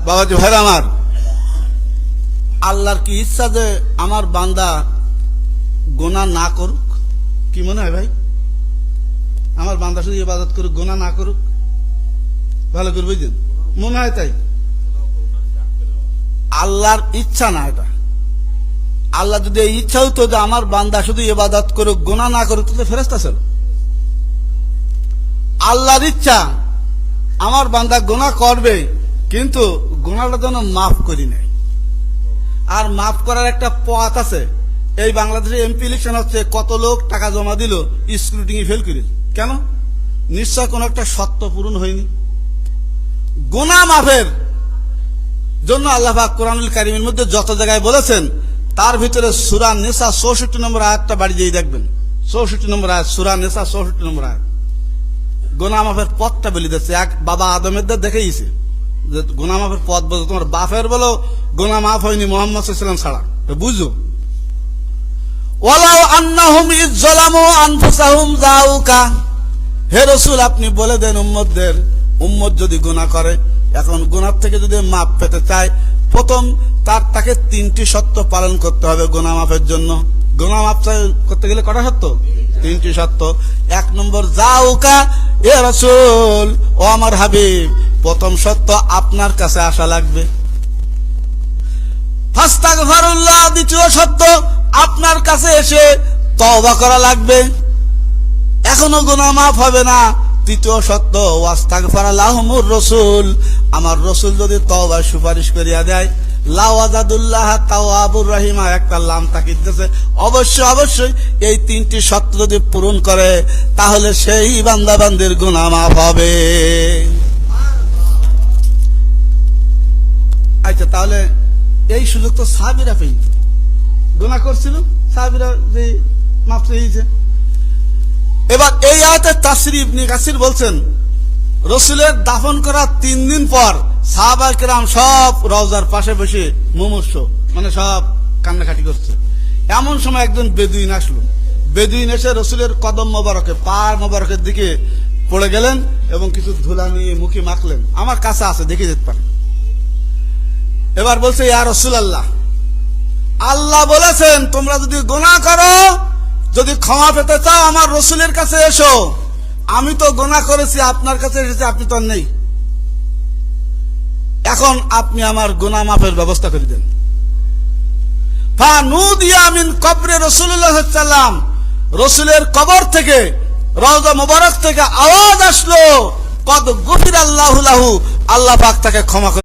বাবাজি ভাইরা আমার, আল্লাহর কি ইচ্ছা যে আমার বান্দা গুনাহ না করুক? কি মনে হয় ভাই? আমার বান্দা শুধু ইবাদত করুক, গুনাহ না করুক? ভালো করে বুঝলেন? মনে হয় তাই? আল্লাহর ইচ্ছা না এটা। আল্লাহ যদি এই ইচ্ছা হতো যে আমার বান্দা শুধু ইবাদত করুক, গুনাহ না করুক, তো ফেরেশতা ছিল। আল্লাহর ইচ্ছা আমার বান্দা গুনাহ করবে, কিন্তু গুনাহটা যেন মাফ করি নাই। আর মাফ করার একটা পথ আছে। এই বাংলাদেশে এমপি ইলেকশন হচ্ছে, কত লোক টাকা জমা দিল, স্ক্রুটিনি ফেল করে। কেন? নিশ্চয় কোন একটা শর্ত পূরণ হয়নি। গুনাহ মাফের জন্য আল্লাহ পাক কোরআনুল কারীমের মধ্যে যত জায়গায় বলেছেন, তার ভিতরে সূরা নিসা 64 নম্বর আয়াতটা বাড়ি যেই দেখবেন। 64 নম্বর আয়াত, সূরা নিসা 64 নম্বর আয়াত। গুনাহ মাফের পথটা বলে দিচ্ছে। এক বাবা আদমের দেখেইছে যে গুনাহ মাফের পথ বলো, তোমার বাপের বলো গুনাহ মাফ হয়নি মুহাম্মদ সাল্লাল্লাহু আলাইহি ওয়াসাল্লাম ছাড়া। বুঝো, ওয়ালাউ আন্নাহুম ইয যালামু আনফুসাহুম যাউকা, হে রাসূল আপনি বলে দেন উম্মতদের, উম্মত যদি গুনাহ করে, এখন গুনাহ থেকে যদি মাপ পেতে চায়, প্রথম তাকে 3টি শর্ত পালন করতে হবে গুনাহ মাফের জন্য। গুনাহ মাফ করতে গেলে কটা শর্ত? 3টি শর্ত। 1 নম্বর, যাউকা এ রাসূল, ও আমার হাবিব, প্রথম শর্ত আপনার কাছে আসা লাগবে। ফাস্তাগফিরুল্লাহ, দ্বিতীয় শর্ত আপনার কাছে এসে তওবা করা লাগবে। এখনো গুনাহ মাফ হবে না, তৃতীয় শর্ত ওয়াস্তাগফার লাহুমুর রাসূল, আমার রাসূল যদি তওবার সুপারিশ করিয়া দেয়, লা ওয়াজাদুল্লাহ তাওয়াবুর রহিমা, একটা লাম তাকিদ দিতেছে, অবশ্যই অবশ্যই এই 3টি শর্ত যদি পূরণ করে, তাহলে সেই বান্দা বান্দির গুনাহ মাফ হবে। আচ্ছা, তাহলে এই সুযোগ তো সাহাবীরা পেয়েছে, গুনাহ করছিল সাহাবীরা যে মাফ পেয়েছে। এবার এই আয়াতের তাফসীর ইবনে কাসির বলছেন, রাসূলের দাফন করার 3 দিন পর সাহাবায়ে কেরাম সব রওজার পাশে বসে মুমূর্ষ, মানে সব কান্নাকাটি করছে। এমন সময় একজন বেদুইন আসলো। বেদুইন এসে রাসূলের কদম মোবারকে, পা মোবারকের দিকে পড়ে গেলেন এবং কিছু ধুলা নিয়ে মুখে মাখলেন। আমার কাছে আছে, দেখে যেতে পারেন। এবার বলছে, ইয়া রাসূলুল্লাহ, আল্লাহ বলেছেন তোমরা যদি গুনাহ করো, যদি ক্ষমা পেতে চাও, আমার রাসূলের কাছে এসো। আমি তো গুনাহ করেছি, আপনার কাছে এসেছি, আপনি তো নেই। এখন আপনি আমার গুনাহ মাফের ব্যবস্থা করে দেন। ফানুদিয়া মিন কবরে রাসূলুল্লাহ সাল্লাল্লাহু আলাইহি ওয়াসাল্লাম, রাসূলের কবর থেকে, রওজা মুবারক থেকে আওয়াজ আসলো, কদ গফিরাল্লাহু লাহু, আল্লাহ পাক তাকে ক্ষমা